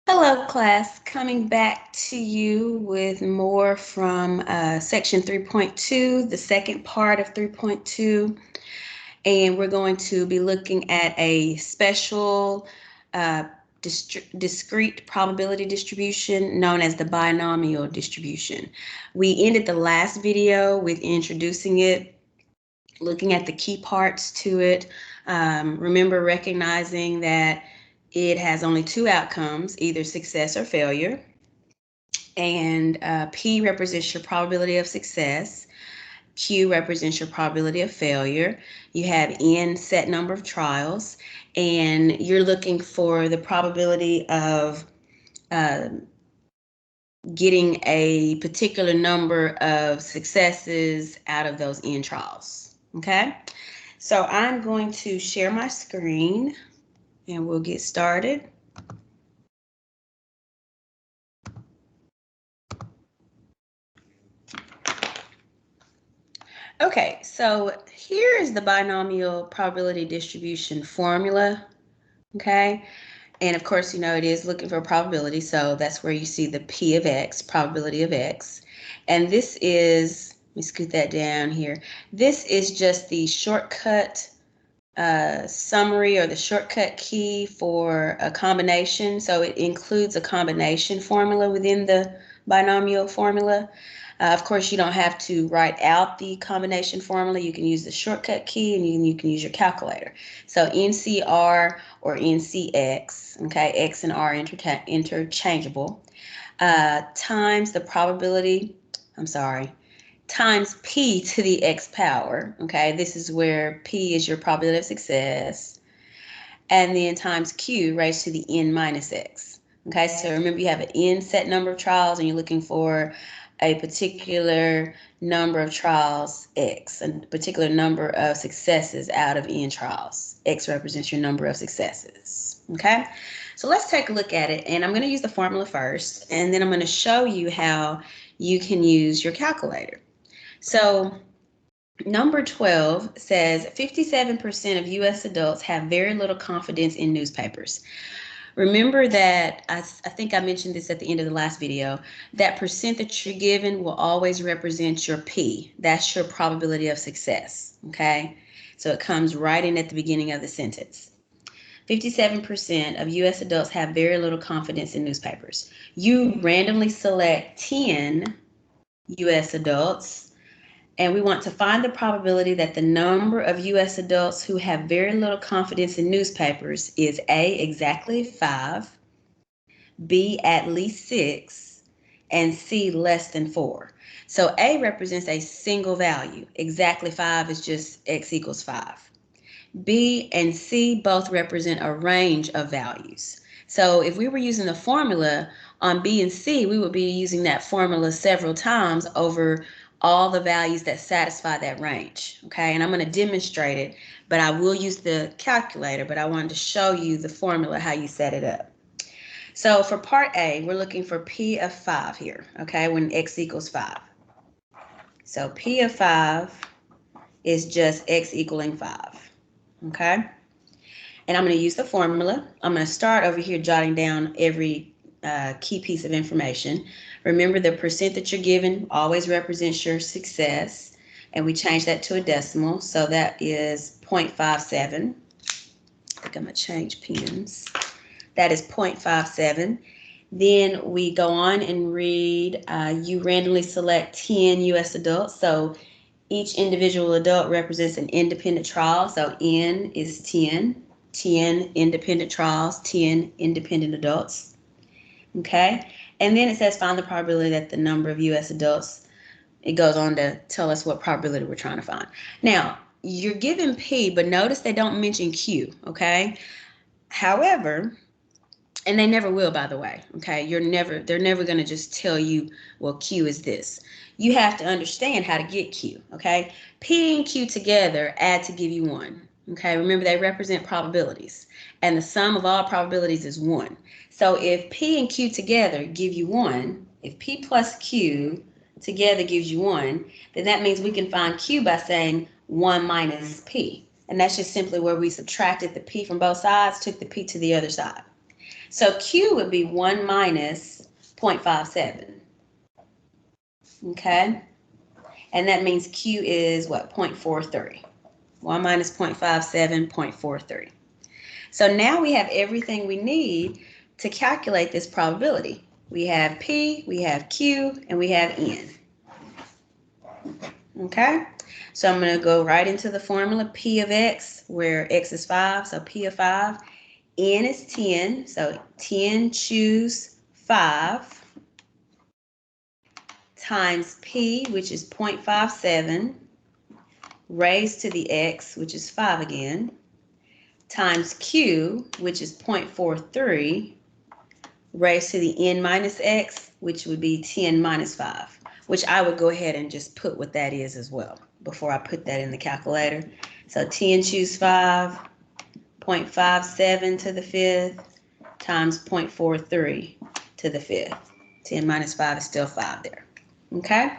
Hello, class. Coming back to you with more from section 3.2, the second part of 3.2. And we're going to be looking at a special uh, discrete probability distribution known as the binomial distribution. We ended the last video with introducing it, looking at the key parts to it. Remember recognizing that it has only two outcomes, either success or failure. And P represents your probability of success. Q represents your probability of failure. You have N set number of trials, and you're looking for the probability of uh, getting a particular number of successes out of those N trials. Okay, so I'm going to share my screen and we'll get started. Okay, so here is the binomial probability distribution formula, okay? And of course, you know, it is looking for probability, so that's where you see the P of X, probability of X. And this is, let me scoot that down here. This is just the shortcut summary or the shortcut key for a combination. So it includes a combination formula within the binomial formula. Of course, you don't have to write out the combination formula. You can use the shortcut key and you can use your calculator. So NCR or NCX, okay, X and R interchangeable, times the probability, times P to the X power, okay, this is where P is your probability of success, and then times Q raised to the N minus X. Okay, so remember you have an N set number of trials and you're looking for a particular number of trials, X, a particular number of successes out of N trials. X represents your number of successes, okay? So let's take a look at it, and I'm going to use the formula first, and then I'm going to show you how you can use your calculator. So number 12 says 57% of U.S. adults have very little confidence in newspapers. Remember that, I think I mentioned this at the end of the last video, that percent that you're given will always represent your P. That's your probability of success, okay? So it comes right in at the beginning of the sentence. 57% of U.S. adults have very little confidence in newspapers. You randomly select 10 U.S. adults, and we want to find the probability that the number of U.S. adults who have very little confidence in newspapers is A, exactly 5, B, at least 6, and C, less than 4. So A represents a single value. Exactly 5 is just X equals 5. B and C both represent a range of values. So if we were using the formula on B and C, we would be using that formula several times over all the values that satisfy that range. Okay, and I'm going to demonstrate it, but I will use the calculator, but I wanted to show you the formula, how you set it up. So for part A, we're looking for P of 5 here, okay, when X equals 5. So P of 5 is just X equaling 5. Okay, and I'm going to use the formula. I'm going to start over here jotting down every key piece of information. Remember, the percent that you're given always represents your success, and we change that to a decimal, so that is 0.57. I think I'm going to change pens. That is 0.57. Then we go on and read, you randomly select 10 U.S. adults, so each individual adult represents an independent trial, so N is 10 independent trials, 10 independent adults, okay? And then it says find the probability that the number of U.S. adults, it goes on to tell us what probability we're trying to find. Now, you're given P, but notice they don't mention Q, okay? However, and they never will, by the way, okay? They're never going to just tell you, well, Q is this. You have to understand how to get Q, okay? P and Q together add to give you 1, okay? Remember, they represent probabilities, and the sum of all probabilities is 1. So if P and Q together give you 1, if P plus Q together gives you 1, then that means we can find Q by saying 1 minus P. And that's just simply where we subtracted the P from both sides, took the P to the other side. So Q would be 1 minus 0.57. Okay? And that means Q is what? 0.43. 1 minus 0.57, 0.43. So now we have everything we need to calculate this probability. We have P, we have Q, and we have N. Okay? So I'm going to go right into the formula P of X, where X is 5, so P of 5. N is 10, so 10 choose 5, times P, which is 0.57, raised to the X, which is 5 again, times Q, which is 0.43, raised to the N minus X, which would be 10 minus 5, which I would go ahead and just put what that is as well before I put that in the calculator. So 10 choose 5, 0.57 to the 5th, times 0.43 to the 5th. 10 minus 5 is still 5 there. Okay?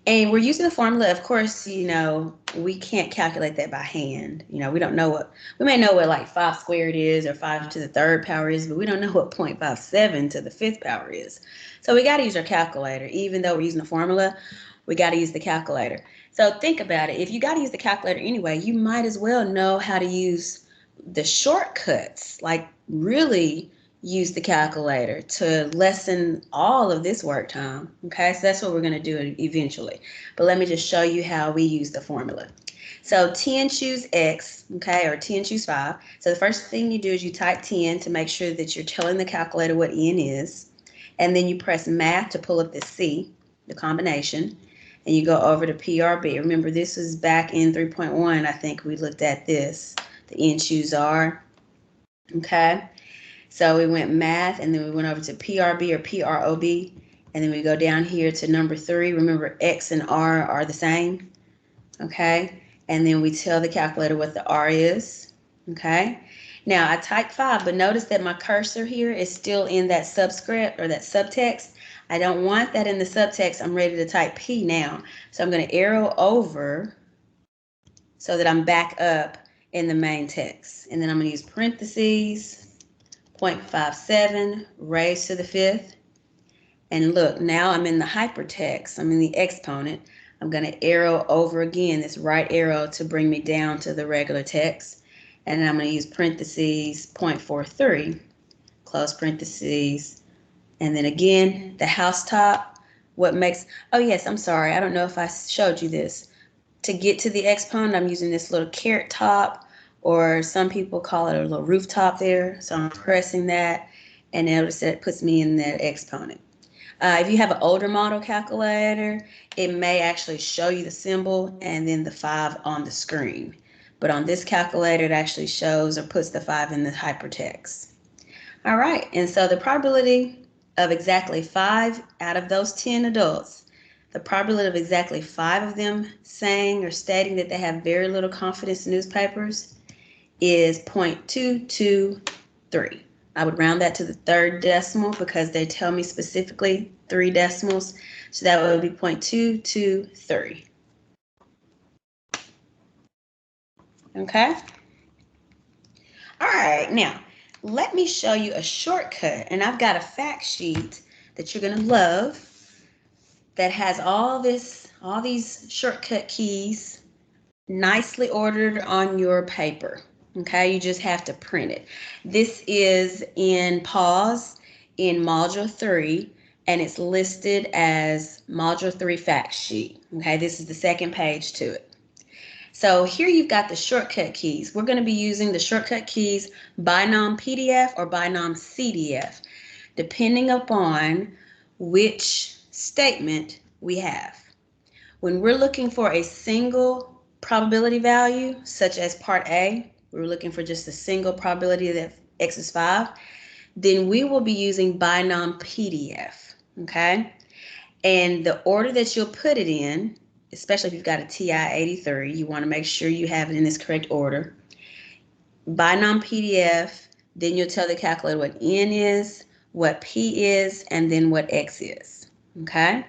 And we're using the formula, of course, we can't calculate that by hand. We don't know we may know what like 5 squared is or 5 to the 3rd power is, but we don't know what 0.57 to the 5th power is. So we got to use our calculator. Even though we're using the formula, we got to use the calculator. So think about it. If you got to use the calculator anyway, you might as well know how to use the shortcuts, like really use the calculator to lessen all of this work time. Okay, so that's what we're going to do eventually. But let me just show you how we use the formula. So 10 choose X, okay, or 10 choose 5. So the first thing you do is you type 10 to make sure that you're telling the calculator what N is. And then you press math to pull up the C, the combination. And you go over to PRB. Remember, this was back in 3.1. I think we looked at this. The N choose R. Okay. So we went math, and then we went over to PRB or PROB, and then we go down here to number 3. Remember, X and R are the same, okay? And then we tell the calculator what the R is, okay? Now, I typed 5, but notice that my cursor here is still in that subscript or that subtext. I don't want that in the subtext. I'm ready to type P now. So I'm going to arrow over so that I'm back up in the main text. And then I'm going to use parentheses, 0.57 raised to the 5th. And look, now I'm in the hypertext. I'm in the exponent. I'm going to arrow over again, this right arrow, to bring me down to the regular text. And then I'm going to use parentheses, 0.43, close parentheses. And then again, the housetop, what makes, oh yes, I'm sorry. I don't know if I showed you this. To get to the exponent, I'm using this little carrot top, or some people call it a little rooftop there. So I'm pressing that, and notice that it puts me in that exponent. If you have an older model calculator, it may actually show you the symbol and then the 5 on the screen. But on this calculator, it actually shows or puts the 5 in the hypertext. All right, and so the probability of exactly 5 out of those 10 adults, the probability of exactly 5 of them saying or stating that they have very little confidence in newspapers is 0.223. I would round that to the 3rd decimal because they tell me specifically 3 decimals. So that would be 0.223. Okay? All right, now let me show you a shortcut. And I've got a fact sheet that you're going to love that has all these shortcut keys nicely ordered on your paper. Okay, you just have to print it. This is in PAWS in Module 3, and it's listed as Module 3 fact sheet. Okay, this is the 2nd page to it. So here you've got the shortcut keys. We're going to be using the shortcut keys Binom PDF or Binom CDF, depending upon which statement we have. When we're looking for a single probability value, such as part A, we're looking for just a single probability that X is 5, then we will be using Binom PDF, okay? And the order that you'll put it in, especially if you've got a TI-83, you want to make sure you have it in this correct order. Binom PDF, then you'll tell the calculator what N is, what P is, and then what X is, okay?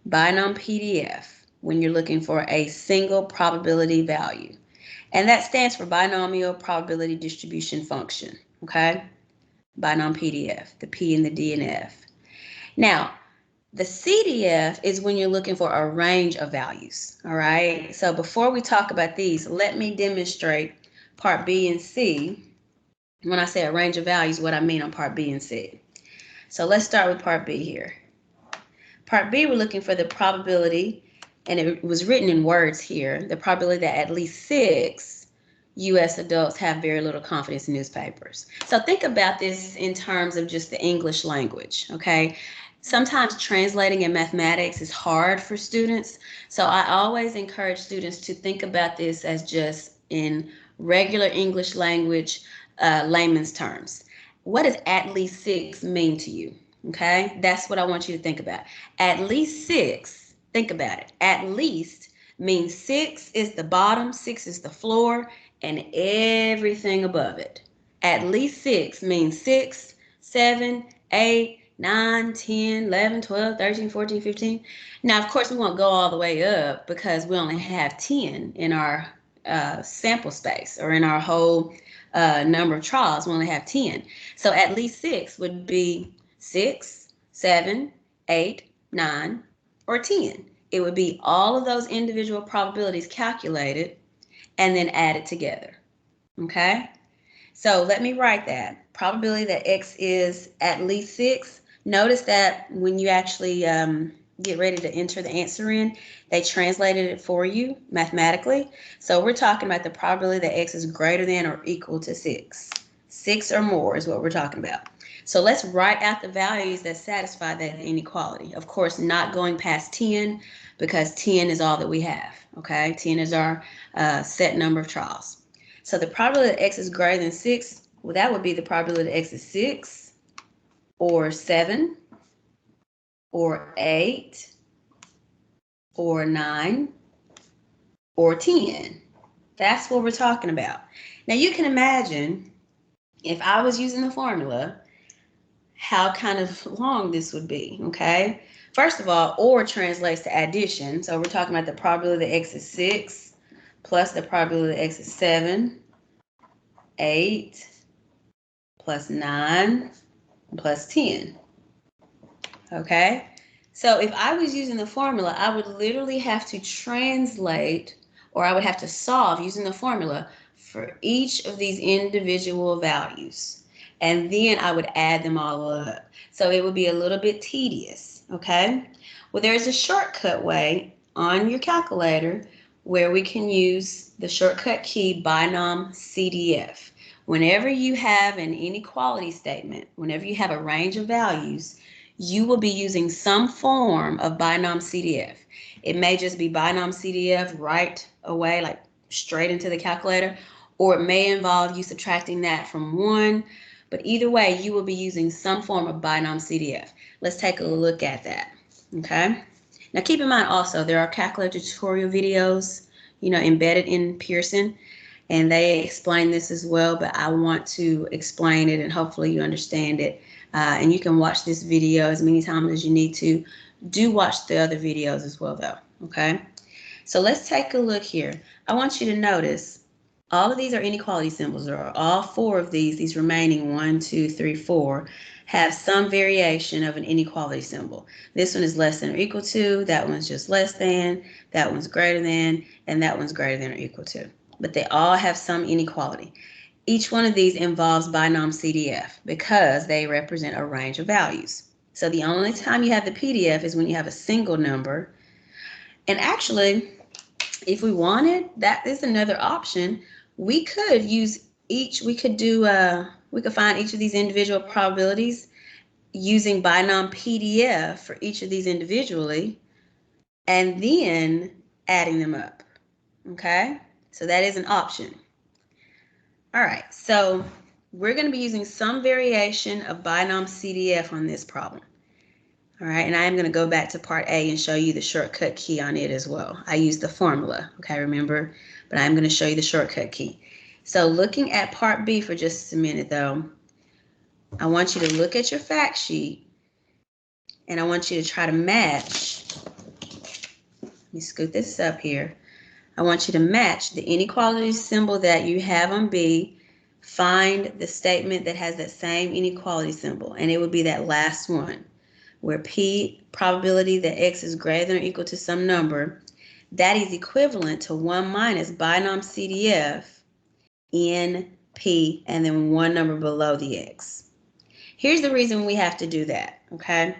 Binom PDF, when you're looking for a single probability value. And that stands for binomial probability distribution function, okay? binom PDF, the P and the D and F. Now, the CDF is when you're looking for a range of values, all right? So before we talk about these, let me demonstrate part B and C. When I say a range of values, what I mean on part B and C. So let's start with part B here. Part B, we're looking for the probability, and it was written in words here, the probability that at least 6 U.S. adults have very little confidence in newspapers. So think about this in terms of just the English language, okay? Sometimes translating in mathematics is hard for students, so I always encourage students to think about this as just in regular English language, layman's terms. What does at least 6 mean to you? Okay, that's what I want you to think about. At least 6, think about it. At least means 6 is the bottom, 6 is the floor, and everything above it. At least 6 means 6, 7, 8, 9, 10, 11, 12, 13, 14, 15. Now, of course, we won't go all the way up because we only have 10 in our sample space, or in our whole number of trials, we only have 10. So at least 6 would be 6, 7, 8, 9, or 10. It would be all of those individual probabilities calculated and then added together. Okay? So let me write that. Probability that X is at least 6. Notice that when you actually get ready to enter the answer in, they translated it for you mathematically. So we're talking about the probability that X is greater than or equal to 6. 6 or more is what we're talking about. So let's write out the values that satisfy that inequality. Of course, not going past 10, because 10 is all that we have. Okay, 10 is our set number of trials. So the probability that X is greater than 6, well, that would be the probability that X is 6, or 7, or 8, or 9, or 10. That's what we're talking about. Now you can imagine if I was using the formula, how kind of long this would be, okay? First of all, or translates to addition. So we're talking about the probability that X is 6 plus the probability that X is 7, 8, plus 9, plus 10. Okay? So if I was using the formula, I would literally have to translate, or I would have to solve using the formula for each of these individual values. And then I would add them all up. So it would be a little bit tedious, okay? Well, there's a shortcut way on your calculator where we can use the shortcut key binom CDF. Whenever you have an inequality statement, whenever you have a range of values, you will be using some form of binom CDF. It may just be binom CDF right away, like straight into the calculator, or it may involve you subtracting that from 1. But either way, you will be using some form of binom CDF. Let's take a look at that, okay? Now keep in mind also, there are calculator tutorial videos, embedded in Pearson, and they explain this as well, but I want to explain it and hopefully you understand it. And you can watch this video as many times as you need to. Do watch the other videos as well though, okay? So let's take a look here. I want you to notice all of these are inequality symbols, or all 4 of these remaining 1, 2, 3, 4, have some variation of an inequality symbol. This one is less than or equal to, that one's just less than, that one's greater than, and that one's greater than or equal to. But they all have some inequality. Each one of these involves binom CDF because they represent a range of values. So the only time you have the PDF is when you have a single number. And actually, if we wanted, that is another option. We could use we could find each of these individual probabilities using binom PDF for each of these individually, and then adding them up, okay? So that is an option. All right, so we're going to be using some variation of binom CDF on this problem. All right, and I am going to go back to part A and show you the shortcut key on it as well. I used the formula, okay, remember? But I'm going to show you the shortcut key. So looking at part B for just a minute, though, I want you to look at your fact sheet, and I want you to try to match. Let me scoot this up here. I want you to match the inequality symbol that you have on B find the statement that has that same inequality symbol, and it would be that last one, where P, probability that X is greater than or equal to some number, that is equivalent to 1 minus binom CDF in P, and then one number below the X. Here's the reason we have to do that, okay?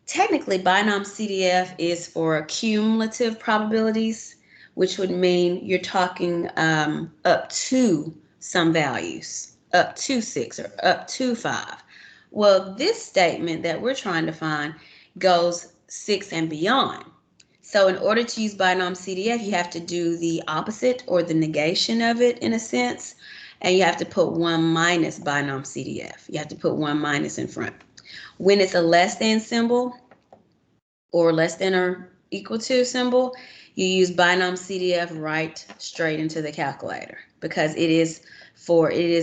Technically, binom CDF is for cumulative probabilities, which would mean you're talking up to some values, up to 6 or up to 5. Well, this statement that we're trying to find goes 6 and beyond. So in order to use binom CDF, you have to do the opposite or the negation of it in a sense, and you have to put 1 minus binom CDF. You have to put 1 minus in front. When it's a less than symbol or less than or equal to symbol, you use binom CDF right straight into the calculator because it is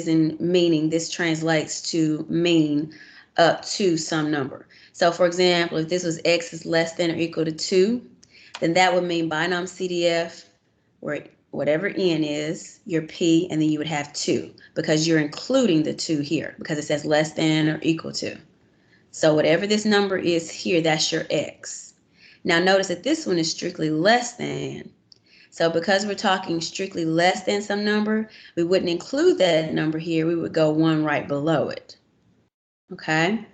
in meaning, this translates to mean up to some number. So for example, if this was X is less than or equal to 2, then that would mean binom CDF, where whatever N is, your P, and then you would have 2 because you're including the 2 here because it says less than or equal to. So whatever this number is here, that's your X. Now notice that this one is strictly less than. So because we're talking strictly less than some number, we wouldn't include that number here. We would go 1 right below it. Okay?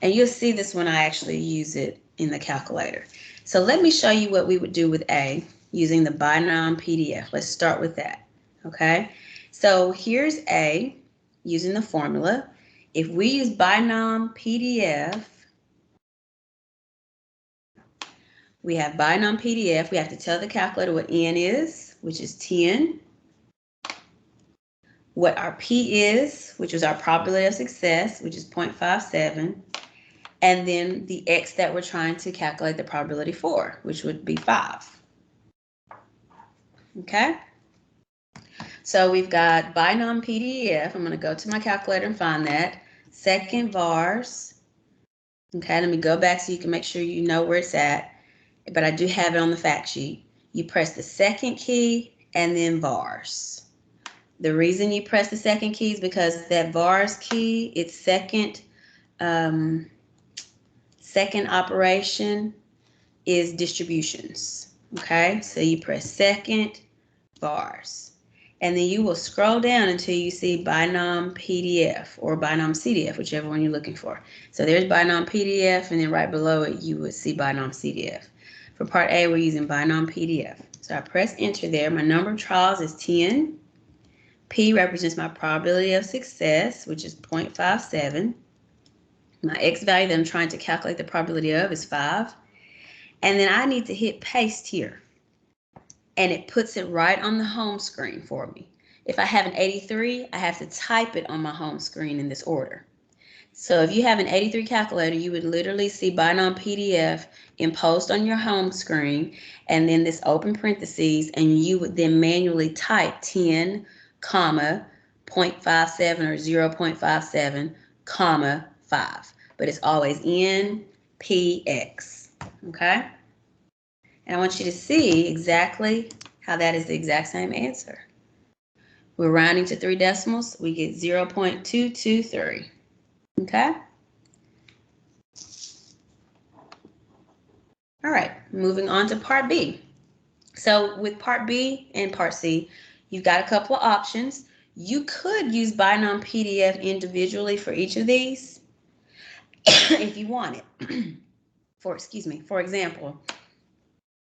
And you'll see this when I actually use it in the calculator. So let me show you what we would do with A using the binom PDF. Let's start with that. Okay? So here's A using the formula. If we use binom PDF, we have binom PDF. We have to tell the calculator what N is, which is 10, what our P is, which is our probability of success, which is 0.57, and then the X that we're trying to calculate the probability for, which would be 5. Okay? So we've got binom PDF. I'm going to go to my calculator and find that. Second vars. Okay, let me go back so you can make sure you know where it's at. But I do have it on the fact sheet. You press the second key and then vars. The reason you press the second key is because that vars key, its second operation is distributions. Okay, so you press second vars. And then you will scroll down until you see binom PDF or binom CDF, whichever one you're looking for. So there's binom PDF, and then right below it, you would see binom CDF. For part A, we're using binom PDF. So I press enter there. My number of trials is 10. P represents my probability of success, which is 0.57. My X value that I'm trying to calculate the probability of is 5. And then I need to hit paste here. And it puts it right on the home screen for me. If I have an 83, I have to type it on my home screen in this order. So if you have an 83 calculator, you would literally see binom PDF imposed on your home screen, and then this open parentheses, and you would then manually type 10, comma, 0.57 or 0.57, comma, 5. But it's always NPX, okay? And I want you to see exactly how that is the exact same answer. We're rounding to 3 decimals. We get 0.223. Okay? All right, moving on to part B. So with part B and part C, you've got a couple of options. You could use binom PDF individually for each of these if you wanted. For example,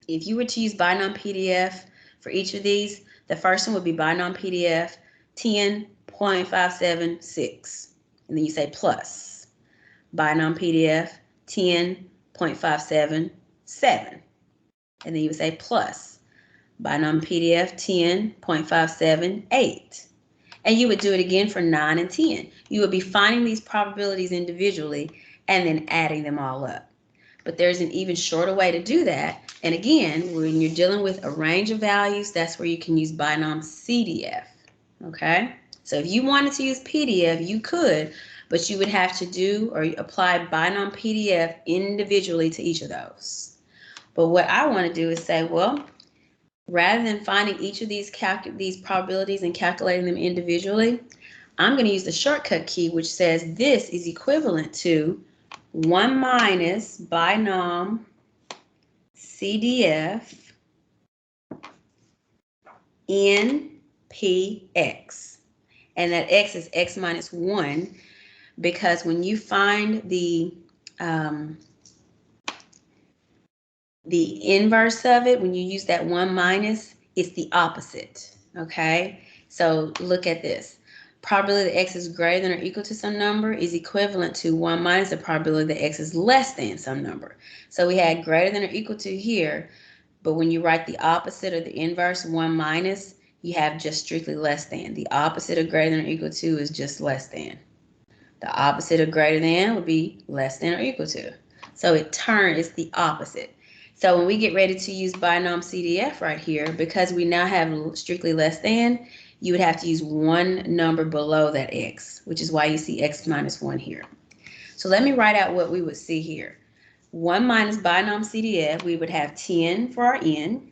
if you were to use binom PDF for each of these, the first one would be binom PDF 10.576. And then you say plus. Binom PDF 10.577. And then you would say plus. Binom PDF 10.578. And you would do it again for 9 and 10. You would be finding these probabilities individually and then adding them all up. But there's an even shorter way to do that. And again, when you're dealing with a range of values, that's where you can use binom CDF. Okay? So if you wanted to use PDF, you could, but you would have to do or apply binom PDF individually to each of those. But what I want to do is say, well, rather than finding each of these probabilities and calculating them individually, I'm going to use the shortcut key, which says this is equivalent to 1 minus binom CDF NPX. And that x is x minus 1, because when you find the inverse of it, when you use that 1 minus, it's the opposite, okay? So look at this. Probability that x is greater than or equal to some number is equivalent to 1 minus the probability that x is less than some number. So we had greater than or equal to here, but when you write the opposite or the inverse, 1 minus, you have just strictly less than. The opposite of greater than or equal to is just less than. The opposite of greater than would be less than or equal to. So it turns the opposite. So when we get ready to use binom CDF right here, because we now have strictly less than, you would have to use one number below that x, which is why you see x minus 1 here. So let me write out what we would see here. 1 minus binom CDF, we would have 10 for our n.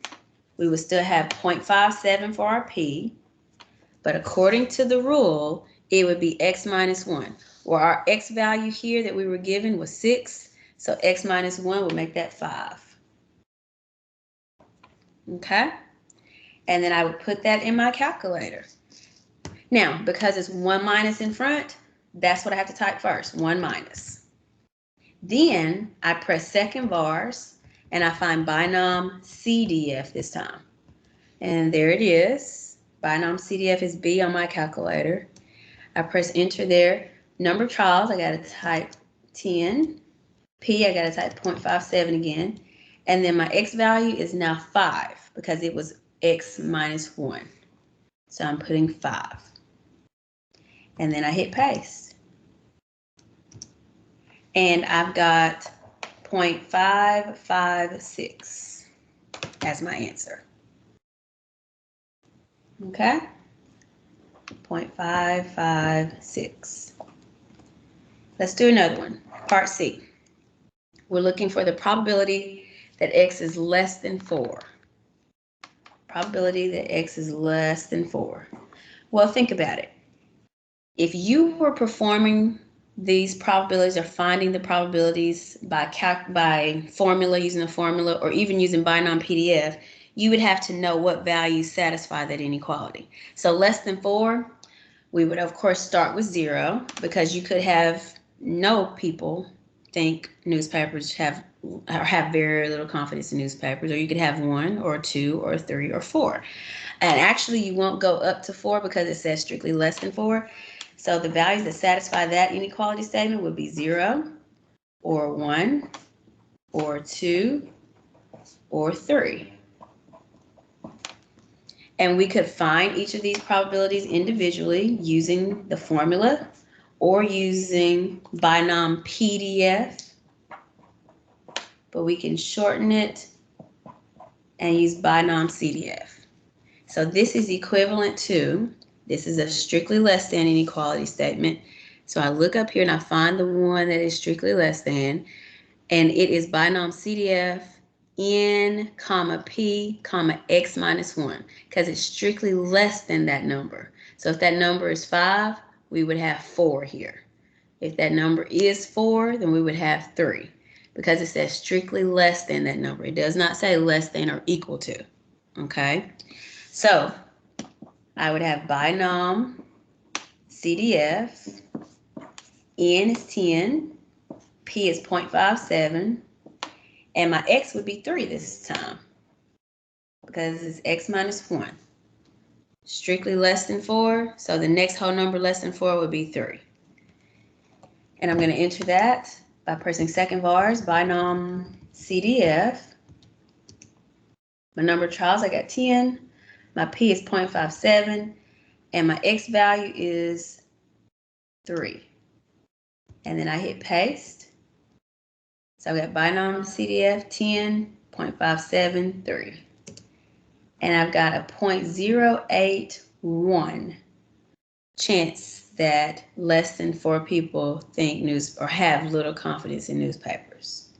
We would still have 0.57 for our p. But according to the rule, it would be x minus 1. Well, our x value here that we were given was 6. So x minus 1 would make that 5. Okay? And then I would put that in my calculator. Now, because it's 1 minus in front, that's what I have to type first, 1 minus. Then I press second bars and I find binom CDF this time. And there it is. Binom CDF is B on my calculator. I press enter there. Number of trials, I got to type 10. P, I got to type 0.57 again. And then my x value is now 5 because it was x minus 1. So I'm putting 5. And then I hit paste. And I've got 0.556 as my answer. Okay? 0.556. Let's do another one. Part C. We're looking for the probability that x is less than 4. Probability that x is less than 4. Well, think about it. If you were performing these probabilities or finding the probabilities by formula, using a formula, or even using binom PDF, you would have to know what values satisfy that inequality. So less than 4, we would of course start with 0, because you could have no people think newspapers have very little confidence in newspapers, or you could have 1 or 2 or 3 or 4. And actually you won't go up to 4 because it says strictly less than 4. So the values that satisfy that inequality statement would be 0 or 1 or 2 or 3. And we could find each of these probabilities individually using the formula or using binom PDF. But we can shorten it and use binom CDF. So this is equivalent to, this is a strictly less than inequality statement. So I look up here and I find the one that is strictly less than, and it is binom CDF n, comma p, comma x minus 1, because it's strictly less than that number. So if that number is 5, we would have 4 here. If that number is 4, then we would have 3, because it says strictly less than that number. It does not say less than or equal to. Okay? So I would have binom CDF, n is 10, p is 0.57, and my x would be 3 this time, because it's x minus 1. Strictly less than 4, so the next whole number less than 4 would be 3. And I'm going to enter that by pressing second bars, binom CDF. My number of trials, I got 10. My p is 0.57, and my x value is 3. And then I hit paste. So I got binom CDF 10, 0.57, 3. And I've got a 0.081 chance that less than 4 people think news or have little confidence in newspapers.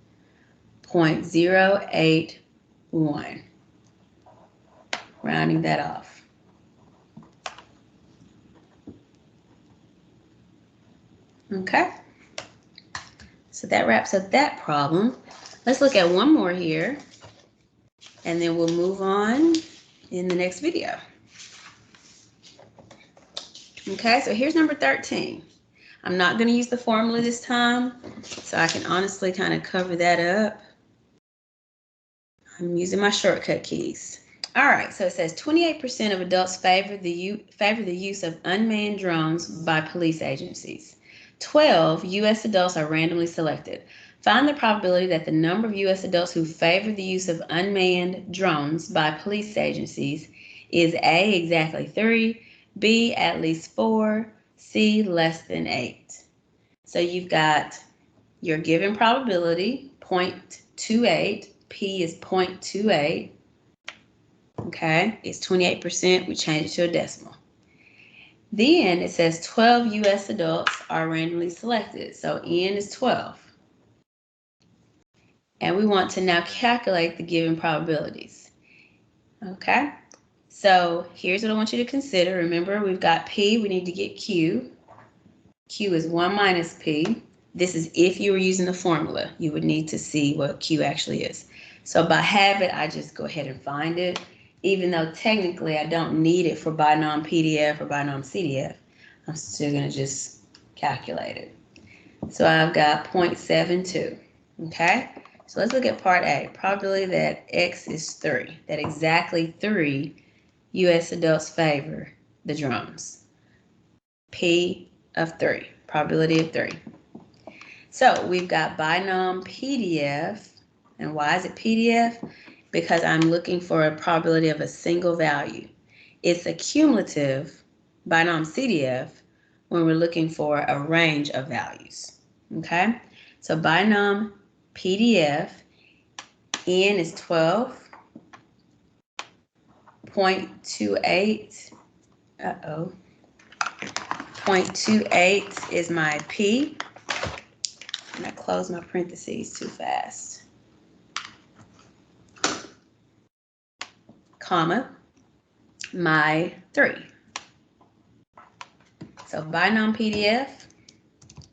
0.081. Rounding that off. Okay, so that wraps up that problem. Let's look at one more here, and then we'll move on in the next video. Okay, so here's number 13. I'm not going to use the formula this time, so I can honestly kind of cover that up. I'm using my shortcut keys. All right, so it says 28% of adults favor the use of unmanned drones by police agencies. 12 U.S. adults are randomly selected. Find the probability that the number of U.S. adults who favor the use of unmanned drones by police agencies is A, exactly 3, B, at least 4, C, less than 8. So you've got your given probability, 0.28. P is 0.28. Okay, it's 28%. We change it to a decimal. Then it says 12 U.S. adults are randomly selected. So N is 12. And we want to now calculate the given probabilities. Okay, so here's what I want you to consider. Remember, we've got P, we need to get Q. Q is 1 minus P. This is if you were using the formula. You would need to see what Q actually is. So by habit, I just go ahead and find it. Even though technically I don't need it for binom PDF or binom CDF, I'm still going to just calculate it. So I've got 0.72. Okay, so let's look at part A. Probability that X is 3, that exactly 3 U.S. adults favor the drones. P of 3, probability of 3. So we've got binom PDF. And why is it PDF? Because I'm looking for a probability of a single value. It's a cumulative binom CDF when we're looking for a range of values. Okay, so binom PDF, N is 12, 0.28, 0.28 is my P, and I closed my parentheses too fast, comma, my 3. So binom PDF,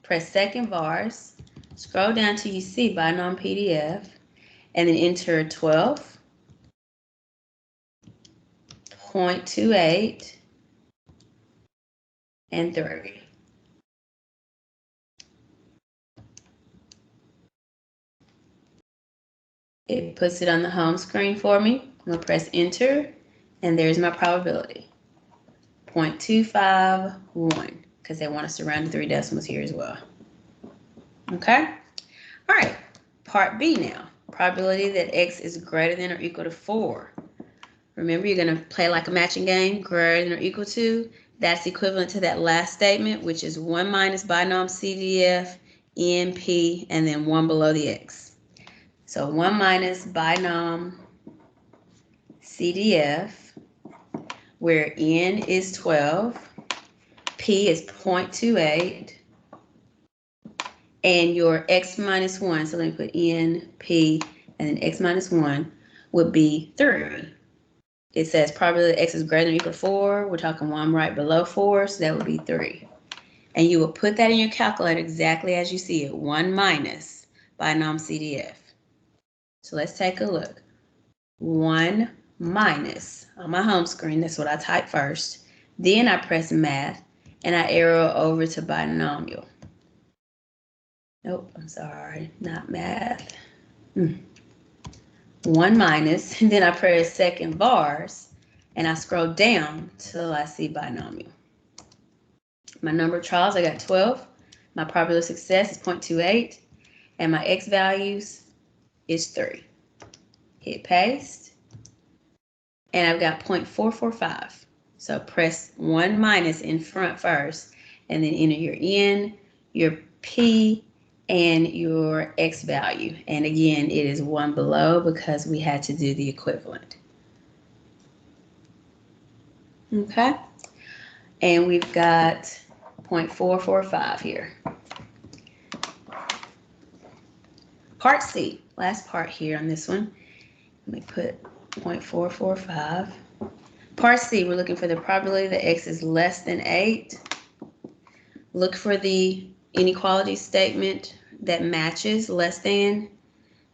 press second vars, scroll down till you see binom PDF, and then enter 12, 0.28, and 3. It puts it on the home screen for me. I'm going to press enter, and there's my probability, 0.251, because they want us to round to 3 decimals here as well. Okay? All right, part B now. Probability that X is greater than or equal to 4. Remember, you're going to play like a matching game, greater than or equal to. That's equivalent to that last statement, which is 1 minus binom CDF, NP, and then 1 below the X. So 1 minus binom CDF, where N is 12, P is 0.28, and your X minus 1, so let me put N, P, and then X minus 1 would be 3. It says probability X is greater than or equal to 4. We're talking 1 right below 4, so that would be 3. And you will put that in your calculator exactly as you see it, 1 minus binom CDF. So let's take a look. 1 minus, on my home screen, that's what I type first. Then I press math, and I arrow over to binomial. Nope, I'm sorry, not math. 1 minus, and then I press second bars, and I scroll down till I see binomial. My number of trials, I got 12. My probability of success is 0.28, and my X values is 3. Hit paste, and I've got 0.445. So press 1 minus in front first, and then enter your N, your P, and your X value. And again, it is 1 below because we had to do the equivalent. Okay, and we've got 0.445 here. Part C, last part here on this one. Let me put 0.445. Part C, we're looking for the probability that X is less than 8. Look for the inequality statement that matches less than,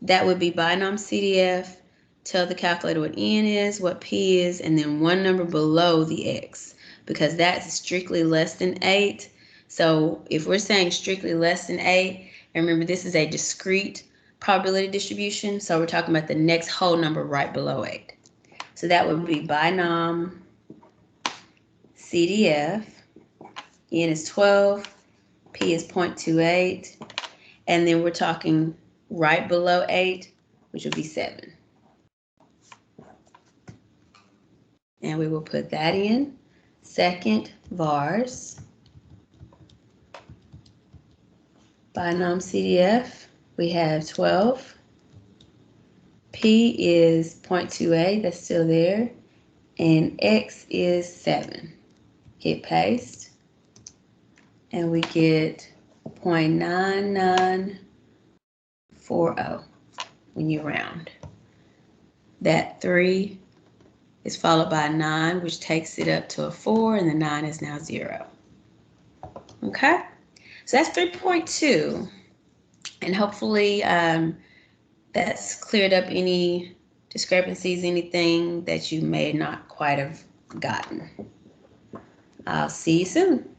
that would be binom CDF. Tell the calculator what n is, what p is, and then one number below the x, because that's strictly less than 8. So if we're saying strictly less than 8, and remember this is a discrete probability distribution, so we're talking about the next whole number right below 8. So that would be binom CDF. N is 12, P is 0.28, and then we're talking right below 8, which would be 7. And we will put that in. Second vars, binom CDF, we have 12. P is 0.28, that's still there. And X is 7. Hit paste. And we get 0.9940 when you round. That 3 is followed by a 9, which takes it up to a 4, and the 9 is now 0. Okay? So that's 3.2. And hopefully that's cleared up any discrepancies, anything that you may not quite have gotten. I'll see you soon.